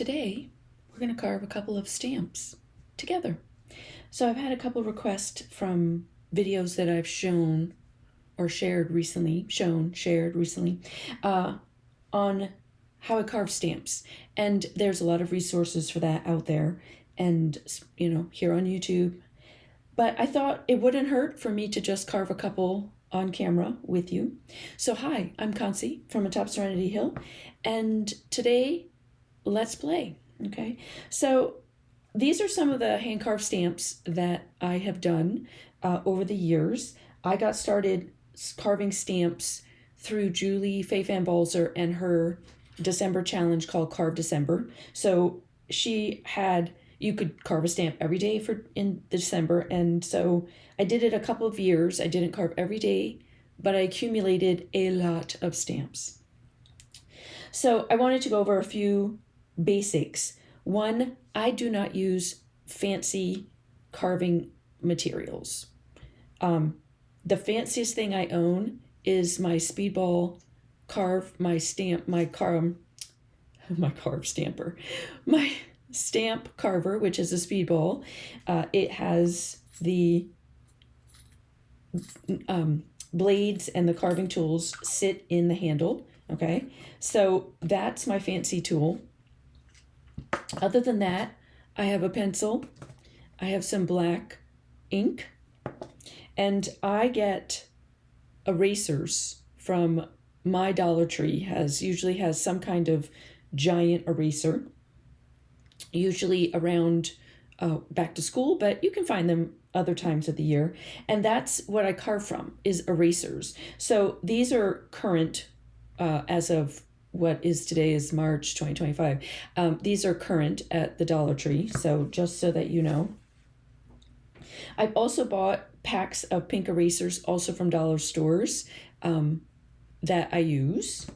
today we're going to carve a couple of stamps together. So I've had a couple requests from videos that I've shown or shared recently, on how I carve stamps. And there's a lot of resources for that out there and, here on YouTube. But I thought it wouldn't hurt for me to just carve a couple on camera with you. So hi, I'm Concy from atop Serenity Hill, and today let's play. Okay, so these are some of the hand carved stamps that I have done over the years. I got started carving stamps through Julie Faye Van Balzer and her December challenge called Carve December. So she had, you could carve a stamp every day in December, and so I did it a couple of years. I didn't carve every day, but I accumulated a lot of stamps. So I wanted to go over a few basics. One, I do not use fancy carving materials. The fanciest thing I own is my Speedball carve, my stamp carver, which is a Speedball. It has the blades and the carving tools sit in the handle. Okay, so that's my fancy tool. Other than that, I have a pencil, I have some black ink, and I get erasers from my Dollar Tree. Usually has some kind of giant eraser, usually around back to school, but you can find them other times of the year. And that's what I carve from, is erasers. So these are current as of what is today is March 2025. These are current at the Dollar Tree, so just so that you know. I've also bought packs of pink erasers, also from dollar stores, that I use.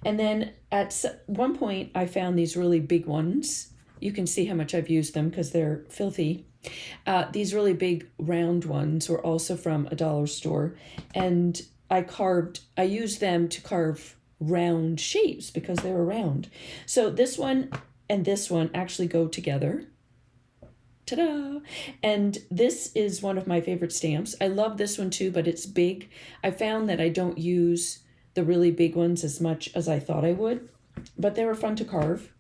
And then at one point, I found these really big ones. You can see how much I've used them because they're filthy. These really big round ones were also from a dollar store. And I used them to carve round shapes because they were round. So this one and this one actually go together. Ta-da! And this is one of my favorite stamps. I love this one too, but it's big. I found that I don't use the really big ones as much as I thought I would, but they were fun to carve.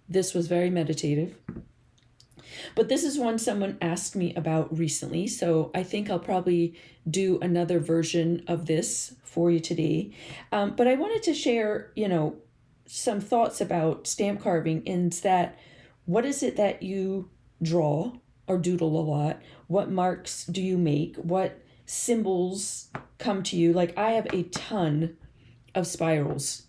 This was very meditative. But this is one someone asked me about recently, so I think I'll probably do another version of this for you today. But I wanted to share, some thoughts about stamp carving, in that what is it that you draw or doodle a lot? What marks do you make? What symbols come to you? Like, I have a ton of spirals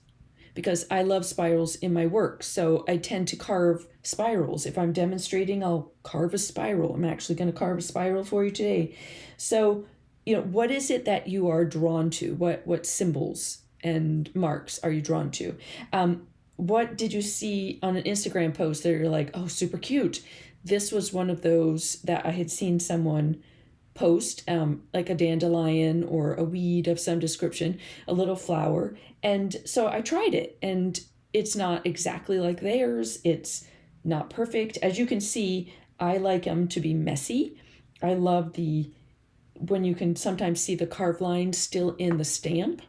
because I love spirals in my work. So I tend to carve spirals. If I'm demonstrating, I'll carve a spiral. I'm actually going to carve a spiral for you today. So, what is it that you are drawn to? What symbols and marks are you drawn to? What did you see on an Instagram post that you're like, oh, super cute? This was one of those that I had seen someone post, like a dandelion or a weed of some description, a little flower. And so I tried it, and it's not exactly like theirs. It's not perfect. As you can see, I like them to be messy. I love when you can sometimes see the carved lines still in the stamp.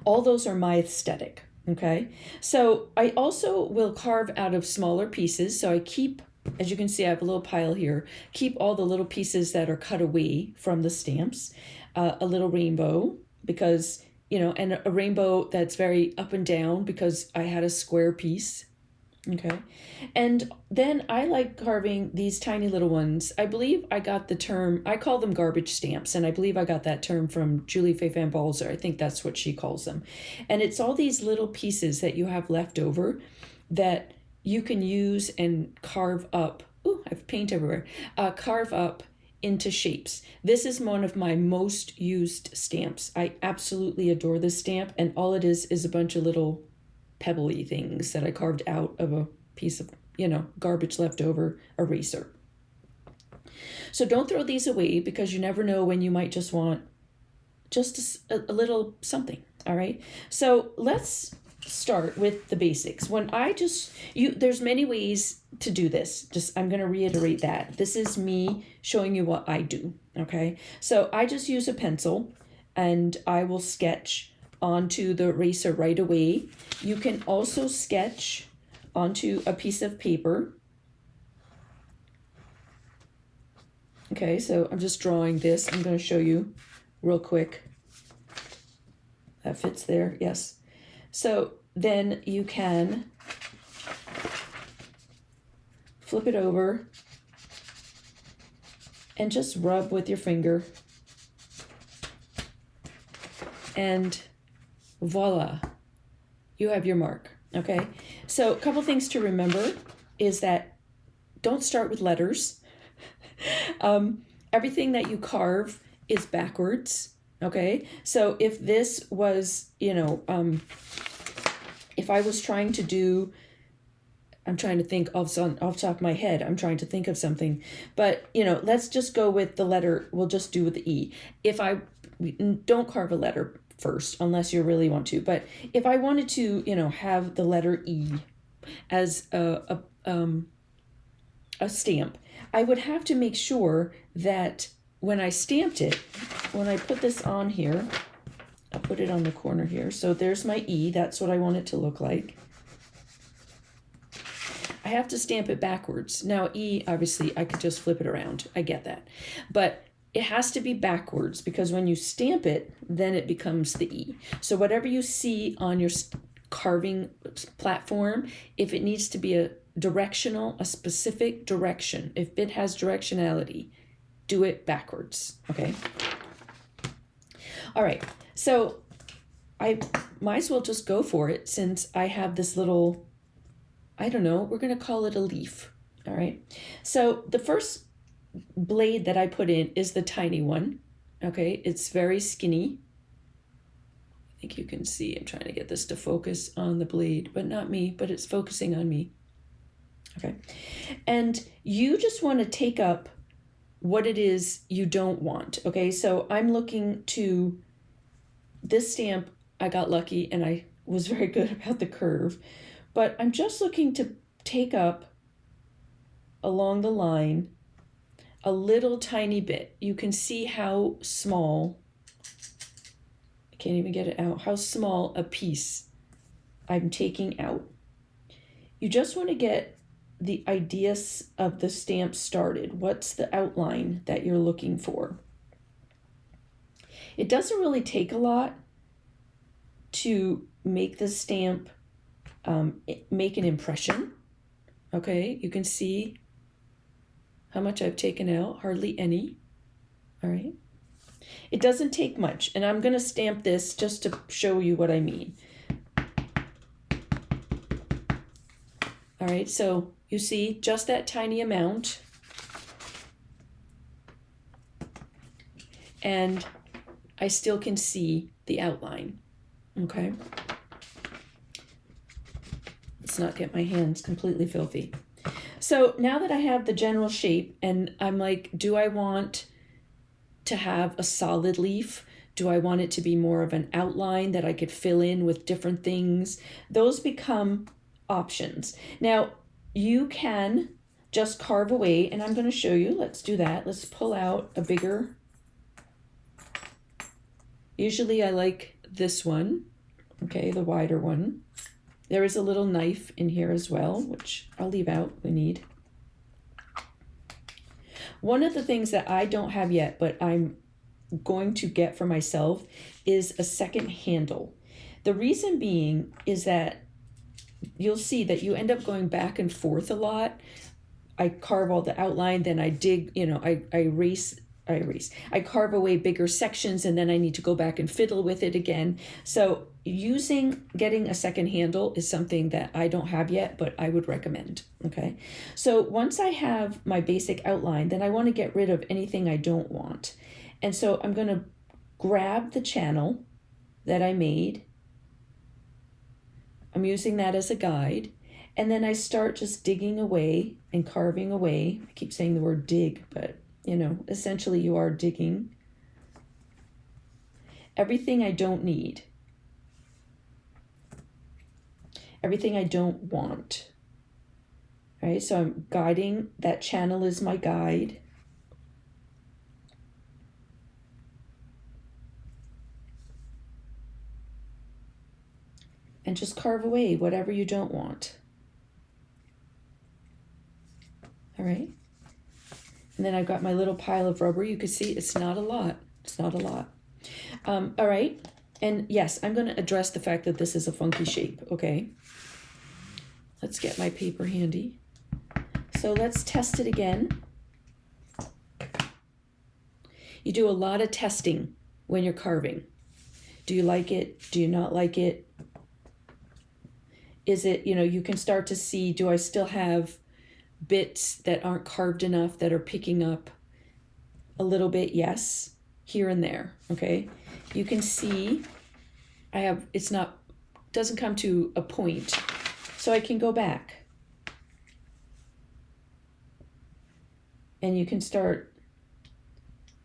All those are my aesthetic, okay? So I also will carve out of smaller pieces. So I keep, as you can see, I have a little pile here. Keep all the little pieces that are cut away from the stamps. A little rainbow, because, and a rainbow that's very up and down because I had a square piece. Okay. And then I like carving these tiny little ones. I believe I got the term, I call them garbage stamps, and I believe I got that term from Julie Faye Van Balzer. I think that's what she calls them. And it's all these little pieces that you have left over that you can use and carve up. Ooh, I have paint everywhere. Carve up into shapes. This is one of my most used stamps. I absolutely adore this stamp, and all it is a bunch of little pebbly things that I carved out of a piece of, garbage leftover eraser. So don't throw these away, because you never know when you might just want just a little something. All right. So let's start with the basics. When I just, there's many ways to do this. Just, I'm going to reiterate that. This is me showing you what I do, okay? So I just use a pencil and I will sketch onto the eraser right away. You can also sketch onto a piece of paper. Okay, so I'm just drawing this. I'm going to show you real quick. That fits there, yes. So then you can flip it over and just rub with your finger. And voila, you have your mark, okay? So a couple things to remember is that don't start with letters. Everything that you carve is backwards, okay? So if this was, if I was trying to do, I'm trying to think off the top of my head, I'm trying to think of something, but, let's just go with the letter, we'll just do with the E. Don't carve a letter first, unless you really want to, but if I wanted to, have the letter E as a stamp, I would have to make sure that when I stamped it, when I put this on here, I'll put it on the corner here. So there's my E. That's what I want it to look like. I have to stamp it backwards. Now E, obviously, I could just flip it around. I get that. But it has to be backwards because when you stamp it, then it becomes the E. So whatever you see on your carving platform, if it needs to be a specific direction, if it has directionality, do it backwards, okay? All right, so I might as well just go for it since I have this little, I don't know, we're gonna call it a leaf, all right? So the first blade that I put in is the tiny one, okay? It's very skinny. I think you can see, I'm trying to get this to focus on the blade, but not me, but it's focusing on me. Okay, and you just want to take up what it is you don't want, okay? So I'm looking to, this stamp, I got lucky and I was very good about the curve, but I'm just looking to take up along the line a little tiny bit. You can see how small, I can't even get it out, how small a piece I'm taking out. You just want to get the ideas of the stamp started. What's the outline that you're looking for? It doesn't really take a lot to make the stamp make an impression. Okay, you can see how much I've taken out, hardly any. All right, it doesn't take much, and I'm going to stamp this just to show you what I mean. All right, so you see just that tiny amount. And I still can see the outline, okay? Let's not get my hands completely filthy. So now that I have the general shape and I'm like, do I want to have a solid leaf? Do I want it to be more of an outline that I could fill in with different things? Those become options. Now, you can just carve away, and I'm going to show you. Let's do that. Let's pull out a bigger. Usually I like this one, okay, the wider one. There is a little knife in here as well, which I'll leave out, we need. One of the things that I don't have yet, but I'm going to get for myself, is a second handle. The reason being is that you'll see that you end up going back and forth a lot. I carve all the outline, then I dig, I carve away bigger sections, and then I need to go back and fiddle with it again. So getting a second handle is something that I don't have yet, but I would recommend, okay? So once I have my basic outline, then I want to get rid of anything I don't want. And so I'm going to grab the channel that I made. I'm using that as a guide. And then I start just digging away and carving away. I keep saying the word dig, but essentially you are digging everything I don't need. everything I don't want. All right, so I'm guiding, that channel is my guide. And just carve away whatever you don't want. All right. And then I've got my little pile of rubber. You can see it's not a lot. It's not a lot. All right. And yes, I'm going to address the fact that this is a funky shape. Okay. Let's get my paper handy. So let's test it again. You do a lot of testing when you're carving. Do you like it? Do you not like it? Is it, you can start to see, do I still have bits that aren't carved enough that are picking up a little bit? Yes, here and there, okay? You can see doesn't come to a point, so I can go back. And you can start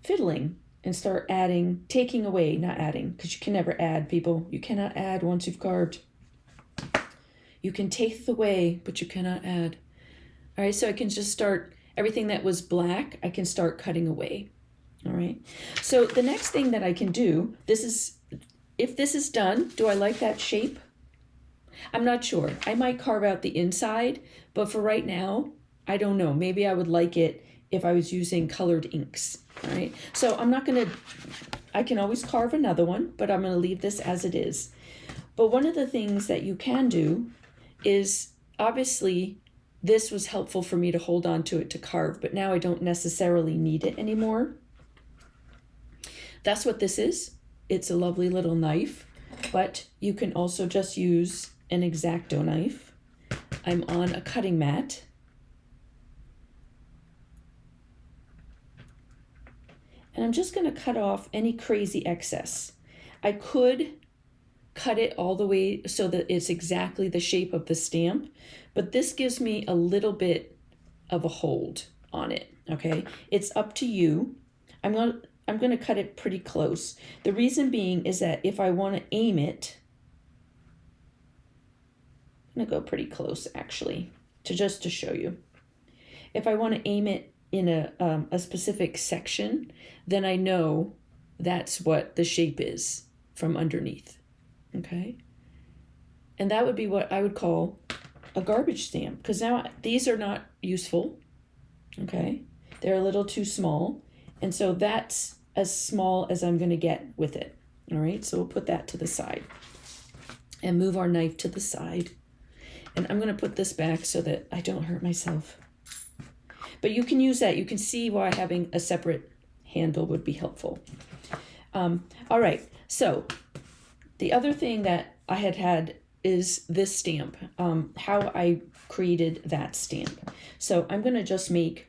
fiddling and start adding, taking away, not adding, because you can never add, people. You cannot add once you've carved. You can take away, but you cannot add. All right, so I can just start, everything that was black, I can start cutting away. All right, so the next thing that I can do, if this is done, do I like that shape? I'm not sure. I might carve out the inside, but for right now, I don't know. Maybe I would like it if I was using colored inks. All right, so I can always carve another one, but I'm gonna leave this as it is. But one of the things that you can do is, obviously, this was helpful for me to hold on to it to carve, but now I don't necessarily need it anymore. That's what this is. It's a lovely little knife, but you can also just use an X-Acto knife. I'm on a cutting mat. And I'm just going to cut off any crazy excess. I could cut it all the way so that it's exactly the shape of the stamp, but this gives me a little bit of a hold on it, okay? It's up to you. I'm going to cut it pretty close. The reason being is that if I want to aim it, I'm going to go pretty close actually, just to show you. If I want to aim it in a specific section, then I know that's what the shape is from underneath. Okay, and that would be what I would call a garbage stamp, because now these are not useful. Okay, they're a little too small, and so that's as small as I'm going to get with it. All right, so we'll put that to the side and move our knife to the side, and I'm going to put this back so that I don't hurt myself. But you can use that. You can see why having a separate handle would be helpful. All right, so the other thing that I had is this stamp, how I created that stamp. So I'm going to just make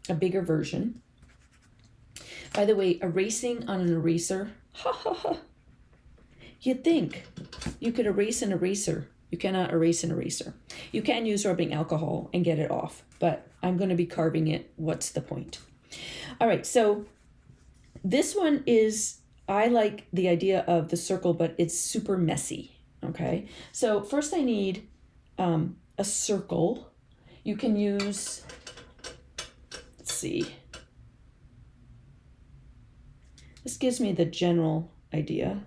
a bigger version. By the way, erasing on an eraser, ha ha ha. You'd think you could erase an eraser. You cannot erase an eraser. You can use rubbing alcohol and get it off, but I'm going to be carving it. What's the point? All right, so this one is, I like the idea of the circle, but it's super messy, okay? So first I need a circle. You can use, let's see. This gives me the general idea.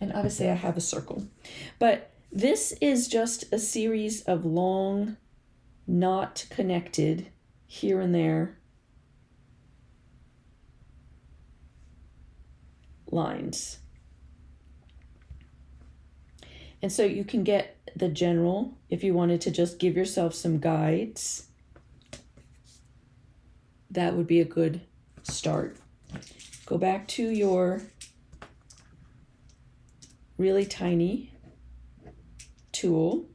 And obviously I have a circle. But this is just a series of long, not connected here and there lines. And so you can get the general if you wanted to just give yourself some guides. That would be a good start. Go back to your really tiny tool.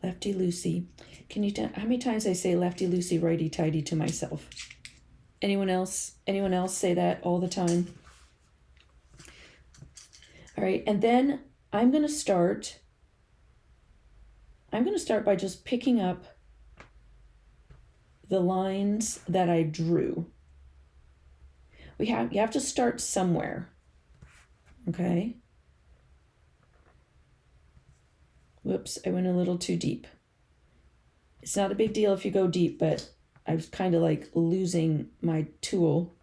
Lefty loosey. Can you tell how many times I say lefty loosey, righty tighty to myself? Anyone else? Anyone else say that all the time? All right, and then I'm going to start by just picking up the lines that I drew. You have to start somewhere. okay? Whoops, I went a little too deep. It's not a big deal if you go deep, but I was kind of like losing my tool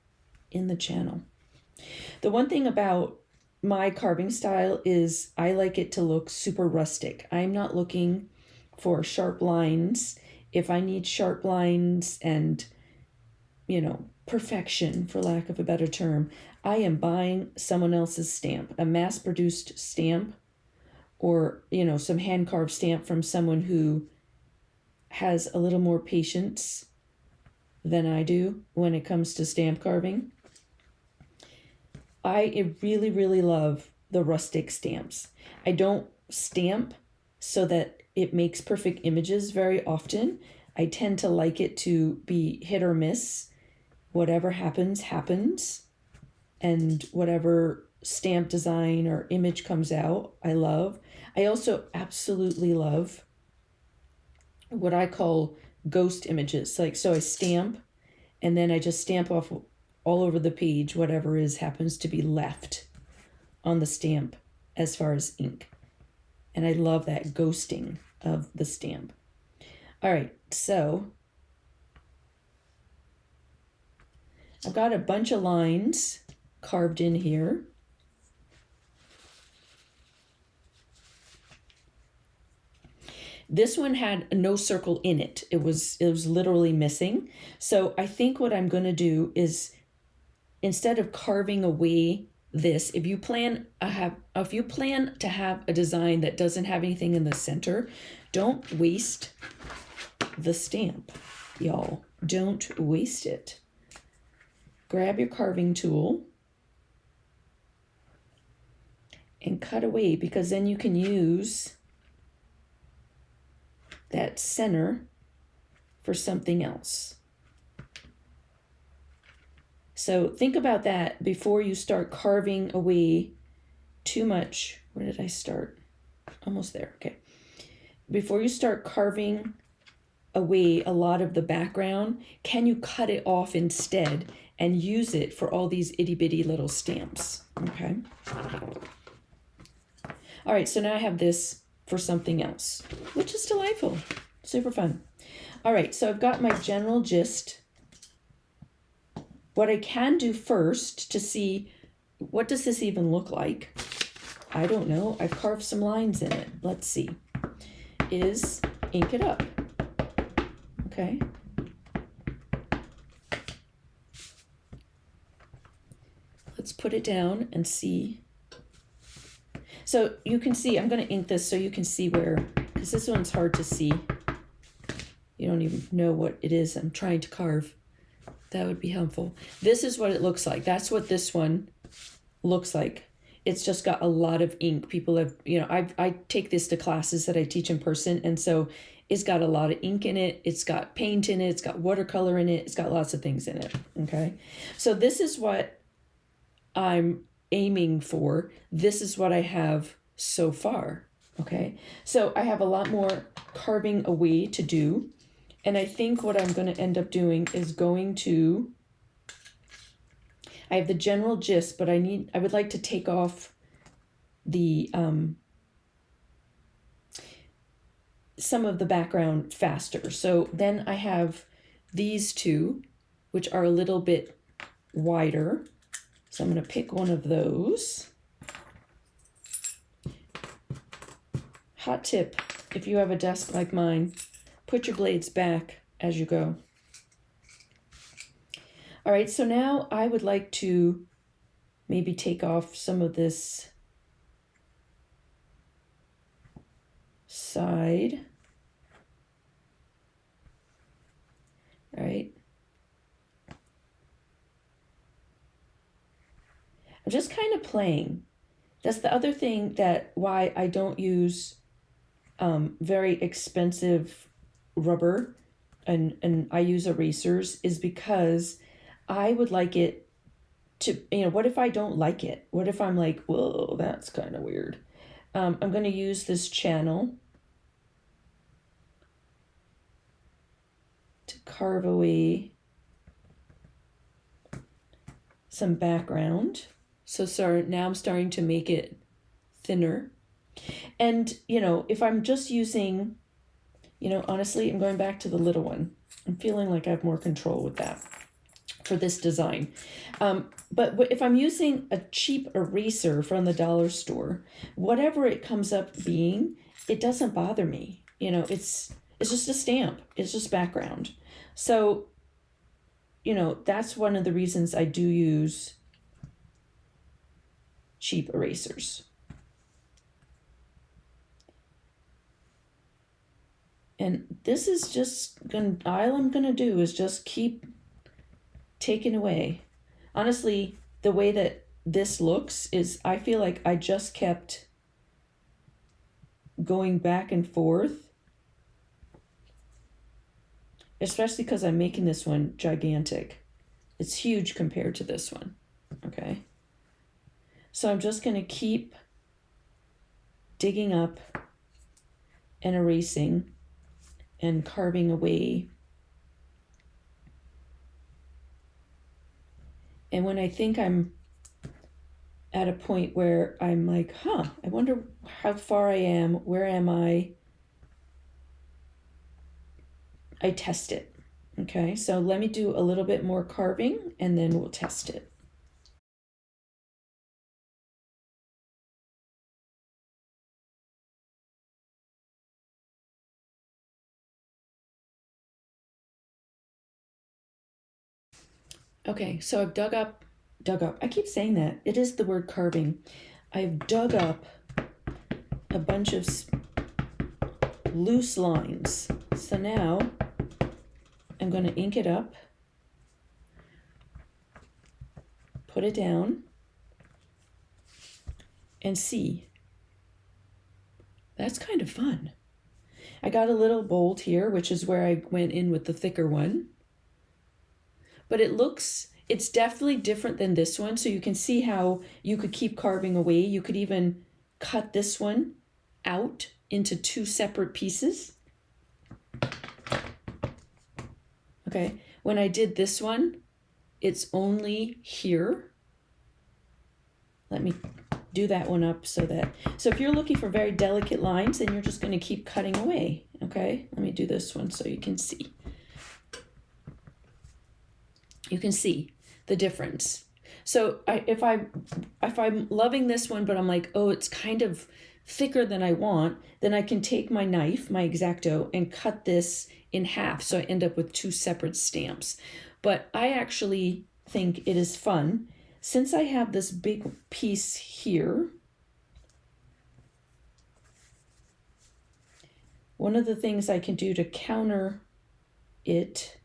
in the channel. The one thing about my carving style is I like it to look super rustic. I'm not looking for sharp lines. If I need sharp lines and, perfection, for lack of a better term, I am buying someone else's stamp, a mass-produced stamp, or, some hand-carved stamp from someone who has a little more patience than I do when it comes to stamp carving. I really, really love the rustic stamps. I don't stamp so that it makes perfect images very often. I tend to like it to be hit or miss. Whatever happens, happens. And whatever stamp design or image comes out, I love. I also absolutely love what I call ghost images. So I stamp and then I just stamp off all over the page whatever happens to be left on the stamp as far as ink. And I love that ghosting of the stamp. All right, so I've got a bunch of lines carved in here. This one had no circle in it. It was literally missing. So I think what I'm going to do is, instead of carving away this, if you plan to have a design that doesn't have anything in the center, don't waste the stamp, y'all. Don't waste it. Grab your carving tool and cut away, because then you can use that center for something else. So think about that before you start carving away too much. Where did I start? Almost there. Okay. Before you start carving away a lot of the background, can you cut it off instead and use it for all these itty bitty little stamps? Okay. All right, so now I have this for something else, which is delightful, super fun. All right, so I've got my general gist. What I can do first to see, what does this even look like? I don't know. I've carved some lines in it. Let's see. Is ink it up. Okay. Let's put it down and see. So you can see, I'm going to ink this so you can see where, because this one's hard to see. You don't even know what it is I'm trying to carve. That would be helpful. This is what it looks like. That's what this one looks like. It's just got a lot of ink. People have, I take this to classes that I teach in person, and so it's got a lot of ink in it. It's got paint in it. It's got watercolor in it. It's got lots of things in it, okay? So this is what I'm aiming for. This is what I have so far, okay? So I have a lot more carving away to do. And I think what I'm going to end up doing is I have the general gist, but I would like to take off the, some of the background faster. So then I have these two, which are a little bit wider. So I'm going to pick one of those. Hot tip, if you have a desk like mine, put your blades back as you go. All right, so now I would like to maybe take off some of this side. All right. I'm just kind of playing. That's the other thing why I don't use very expensive rubber and I use erasers, is because I would like it to, what if I don't like it? What if I'm like, whoa, that's kind of weird. I'm going to use this channel to carve away some background. So sorry, now I'm starting to make it thinner. And, if I'm just using, honestly, I'm going back to the little one. I'm feeling like I have more control with that for this design. But if I'm using a cheap eraser from the dollar store, whatever it comes up being, it doesn't bother me. It's just a stamp. It's just background. So, that's one of the reasons I do use cheap erasers. And this is just all I'm gonna do is just keep taking away. Honestly, the way that this looks is I feel like I just kept going back and forth, especially because I'm making this one gigantic. It's huge compared to this one, okay? So I'm just gonna keep digging up and erasing and carving away. And when I think I'm at a point where I'm like, I wonder how far I am, where am I test it. Okay, so let me do a little bit more carving and then we'll test it. Okay, so I've dug up, I keep saying that. It is the word carving. I've dug up a bunch of loose lines. So now I'm going to ink it up, put it down, and see. That's kind of fun. I got a little bold here, which is where I went in with the thicker one. But it's definitely different than this one. So you can see how you could keep carving away. You could even cut this one out into two separate pieces. Okay, when I did this one, it's only here. Let me do that one up so if you're looking for very delicate lines, then you're just going to keep cutting away. Okay, let me do this one so you can see. You can see the difference. So if I'm loving this one, but I'm like, oh, it's kind of thicker than I want, then I can take my knife, my X-Acto, and cut this in half. So I end up with two separate stamps. But I actually think it is fun. Since I have this big piece here, one of the things I can do to counter it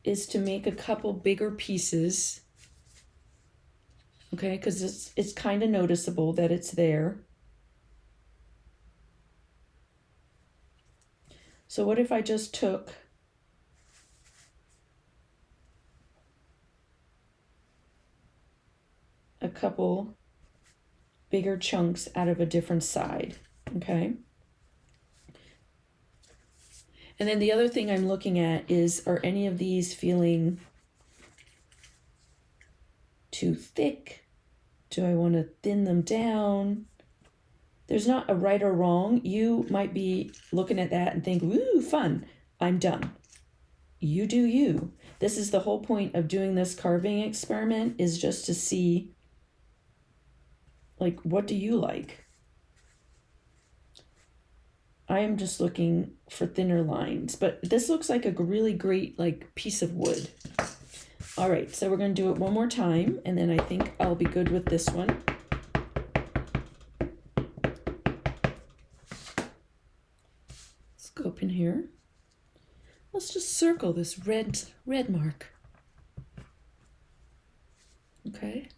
is to make a couple bigger pieces, okay, because it's kind of noticeable that it's there. So what if I just took a couple bigger chunks out of a different side, okay? And then the other thing I'm looking at is, are any of these feeling too thick? Do I want to thin them down? There's not a right or wrong. You might be looking at that and think, woo, fun, I'm done. You do you. This is the whole point of doing this carving experiment, is just to see, like, what do you like? I am just looking for thinner lines, but this looks like a really great piece of wood. All right, so we're going to do it one more time, and then I think I'll be good with this one. Let's go up in here. Let's just circle this red mark. Okay.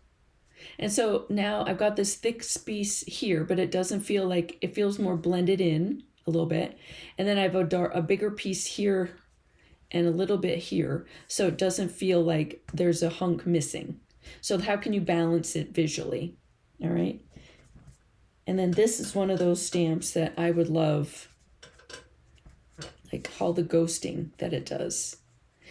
And so now I've got this thick piece here, but it doesn't feel like, it feels more blended in a little bit. And then I have a bigger piece here and a little bit here. So it doesn't feel like there's a hunk missing. So how can you balance it visually? All right. And then this is one of those stamps that I would love, like all the ghosting that it does.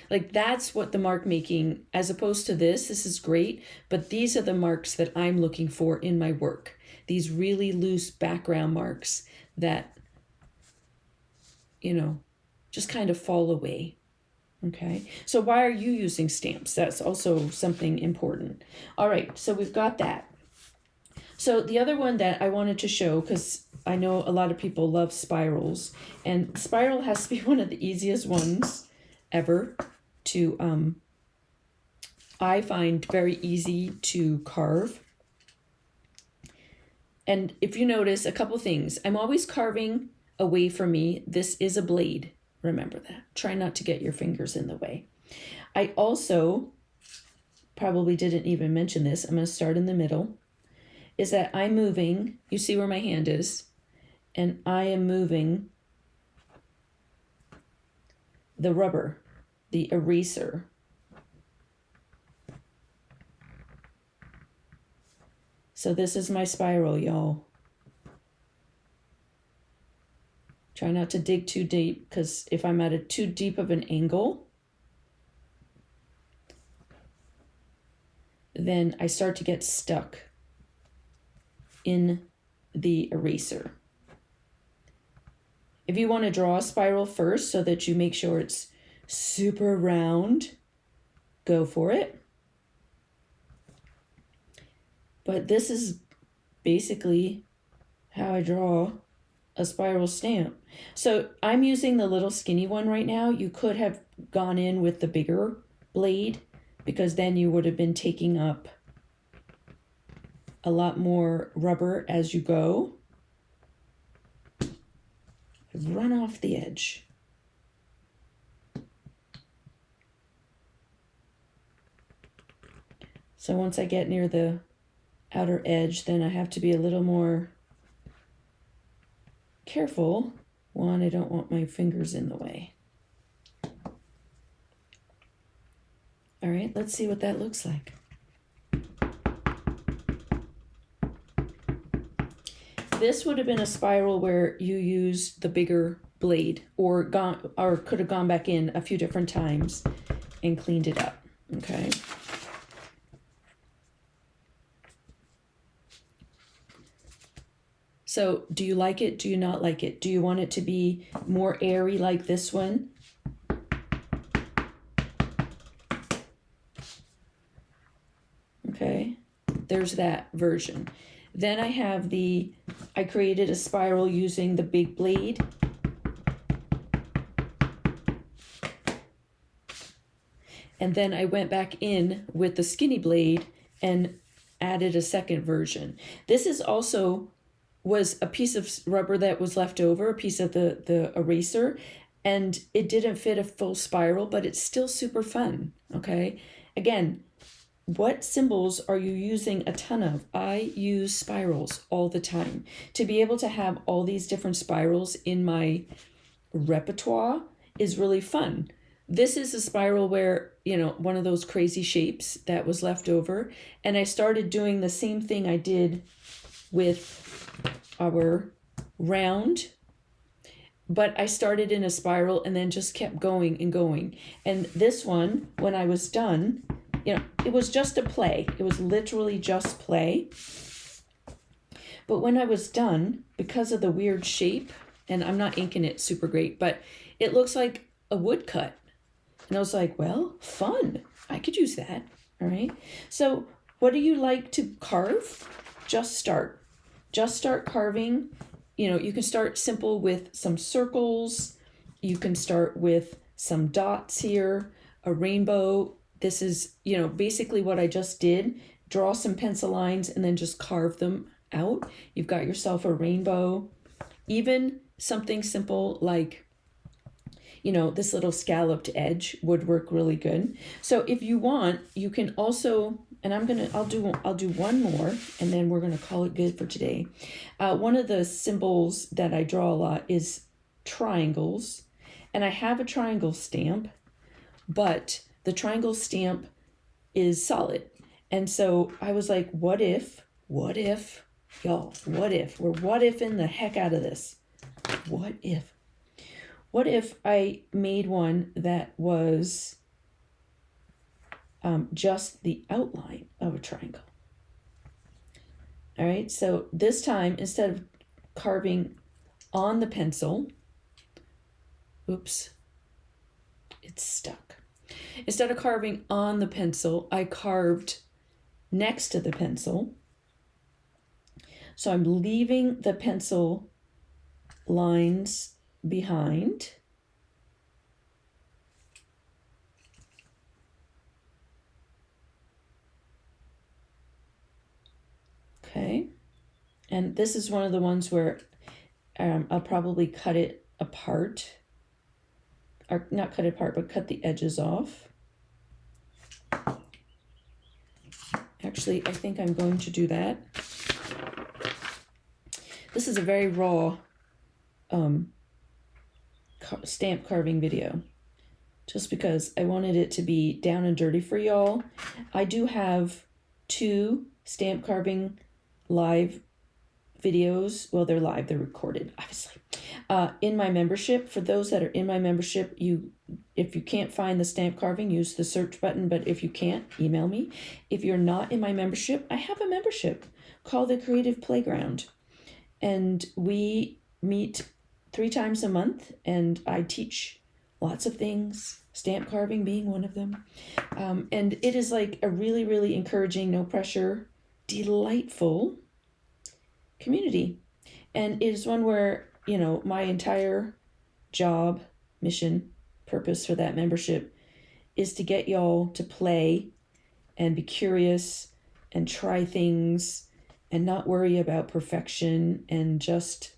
Like that's what the mark making, as opposed to this is great, but these are the marks that I'm looking for in my work. These really loose background marks that, just kind of fall away. Okay, so why are you using stamps? That's also something important. All right, so we've got that. So the other one that I wanted to show, because I know a lot of people love spirals, and spiral has to be one of the easiest ones ever to, I find very easy to carve. And if you notice a couple things, I'm always carving away from me. This is a blade. Remember that. Try not to get your fingers in the way. I also probably didn't even mention this. I'm going to start in the middle. Is that I'm moving, you see where my hand is, and I am moving the rubber, the eraser. So this is my spiral, y'all. Try not to dig too deep, because if I'm at a too deep of an angle, then I start to get stuck in the eraser. If you want to draw a spiral first so that you make sure it's super round, go for it. But this is basically how I draw a spiral stamp. So I'm using the little skinny one right now. You could have gone in with the bigger blade, because then you would have been taking up a lot more rubber as you go. Run off the edge. So once I get near the outer edge, then I have to be a little more careful. One, I don't want my fingers in the way. All right, let's see what that looks like. This would have been a spiral where you used the bigger blade, or could have gone back in a few different times and cleaned it up. Okay. So do you like it? Do you not like it? Do you want it to be more airy like this one? Okay, there's that version. Then I have I created a spiral using the big blade. And then I went back in with the skinny blade and added a second version. This is also was a piece of rubber that was left over, a piece of the eraser, and it didn't fit a full spiral, but it's still super fun, okay? Again, what symbols are you using a ton of? I use spirals all the time. To be able to have all these different spirals in my repertoire is really fun. This is a spiral where, one of those crazy shapes that was left over, and I started doing the same thing I did with our round, but I started in a spiral and then just kept going and going. And this one, when I was done, it was just a play. It was literally just play. But when I was done, because of the weird shape, and I'm not inking it super great, but it looks like a woodcut. And I was like, well, fun. I could use that. All right. So what do you like to carve? Just start. Just start carving. You can start simple with some circles. You can start with some dots here, a rainbow. This is, basically what I just did. Draw some pencil lines and then just carve them out. You've got yourself a rainbow. Even something simple like, this little scalloped edge would work really good. So if you want, you can also, and I'll do one more, and then we're gonna call it good for today. One of the symbols that I draw a lot is triangles, and I have a triangle stamp, but the triangle stamp is solid. And so I was like, what if, y'all, we're what ifing the heck out of this. What if I made one that was just the outline of a triangle. All right, so this time, instead of carving on the pencil, oops, it's stuck. Instead of carving on the pencil, I carved next to the pencil. So I'm leaving the pencil lines behind. Okay, and this is one of the ones where I'll probably cut it apart, or not cut it apart, but cut the edges off. Actually, I think I'm going to do that. This is a very raw stamp carving video, just because I wanted it to be down and dirty for y'all. I do have 2 stamp carving live videos. Well, they're live, they're recorded, obviously. In my membership, for those that are in my membership, if you can't find the stamp carving, use the search button, but if you can't, email me. If you're not in my membership, I have a membership called the Creative Playground, and we meet 3 times a month, and I teach lots of things, stamp carving being one of them. And it is like a really, really encouraging, no pressure, delightful community. And it is one where, you know, my entire job, mission, purpose for that membership is to get y'all to play and be curious and try things and not worry about perfection and just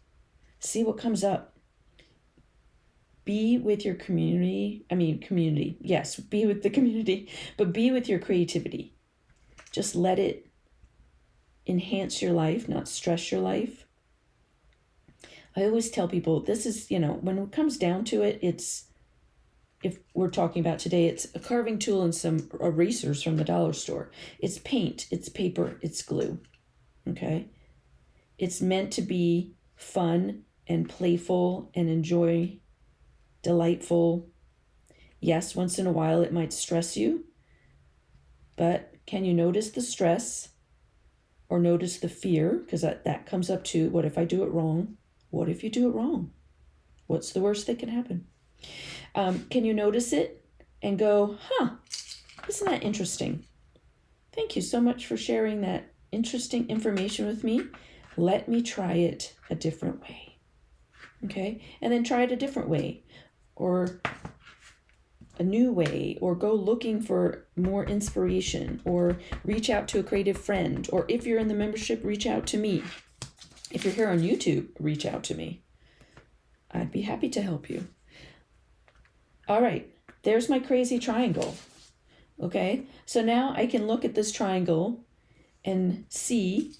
see what comes up. Be with your community. Yes, be with the community, but be with your creativity. Just let it enhance your life, not stress your life. I always tell people this is, you know, when it comes down to it, it's, if we're talking about today, it's a carving tool and some erasers from the dollar store. It's paint, it's paper, it's glue. Okay? It's meant to be fun and playful and delightful. Yes, once in a while it might stress you, but can you notice the stress or notice the fear? Because that comes up too. What if I do it wrong? What if you do it wrong? What's the worst that can happen? Can you notice it and go, isn't that interesting? Thank you so much for sharing that interesting information with me. Let me try it a different way. Okay? And then try it a different way or a new way, or go looking for more inspiration, or reach out to a creative friend, or if you're in the membership, reach out to me. If you're here on YouTube, reach out to me. I'd be happy to help you. All right, there's my crazy triangle. Okay, so now I can look at this triangle and see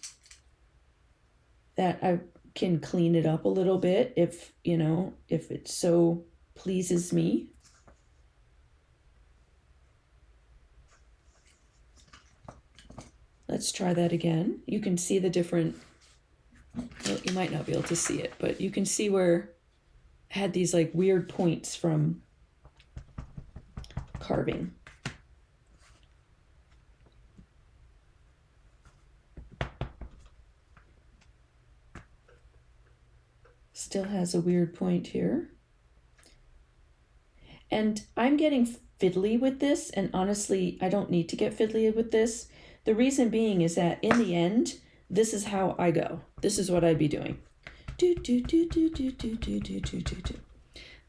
that I can clean it up a little bit if it so pleases me. Let's try that again. You can see the different, well, you might not be able to see it, but you can see where I had these like weird points from carving. Still has a weird point here. And I'm getting fiddly with this, and honestly, I don't need to get fiddly with this. The reason being is that in the end, this is how I go. This is what I'd be doing.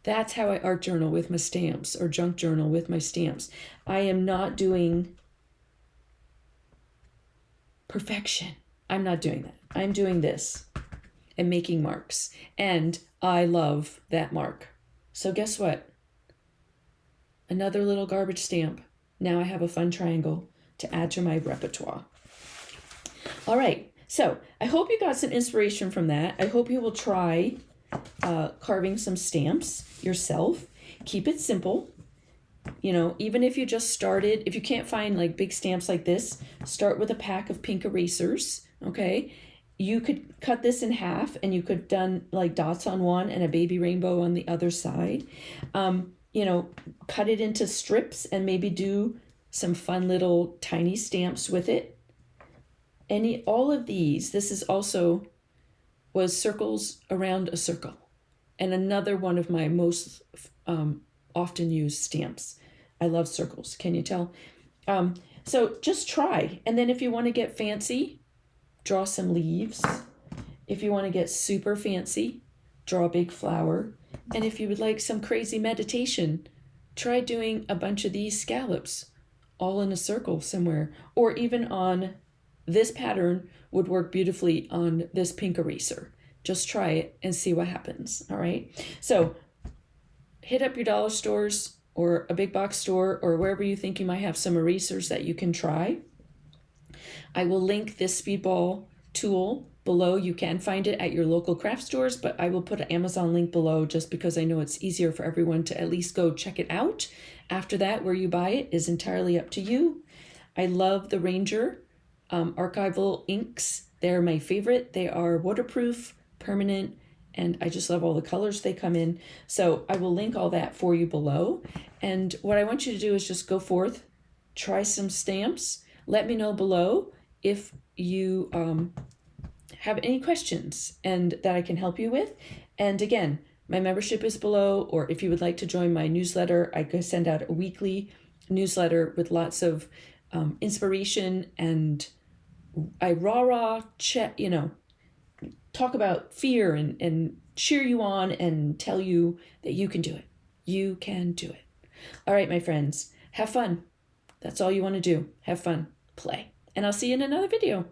That's how I art journal with my stamps, or junk journal with my stamps. I am not doing perfection. I'm not doing that. I'm doing this and making marks. And I love that mark. So guess what? Another little garbage stamp. Now I have a fun triangle to add to my repertoire. All right, so I hope you got some inspiration from that. I hope you will try carving some stamps yourself. Keep it simple. You know, even if you just started, if you can't find like big stamps like this, start with a pack of pink erasers, okay? You could cut this in half and you could have done like dots on one and a baby rainbow on the other side. You know, cut it into strips and maybe do some fun little tiny stamps with it. All of these, this is also was circles around a circle, and another one of my most often used stamps. I love circles. Can you tell? So just try. And then if you want to get fancy, draw some leaves. If you want to get super fancy, draw a big flower. And if you would like some crazy meditation, try doing a bunch of these scallops all in a circle somewhere. Or even on this pattern would work beautifully on this pink eraser. Just try it and see what happens. All right. So hit up your dollar stores or a big box store or wherever you think you might have some erasers that you can try. I will link this speedball tool below. You can find it at your local craft stores, but I will put an Amazon link below just because I know it's easier for everyone to at least go check it out. After that, where you buy it is entirely up to you. I love the Ranger archival inks. They're my favorite. They are waterproof, permanent, and I just love all the colors they come in. So I will link all that for you below. And what I want you to do is just go forth, try some stamps. Let me know below if you have any questions and that I can help you with. And again, my membership is below, or if you would like to join my newsletter, I could send out a weekly newsletter with lots of inspiration, and I talk about fear and cheer you on and tell you that you can do it. You can do it. All right, my friends, have fun. That's all you want to do. Have fun, play. And I'll see you in another video.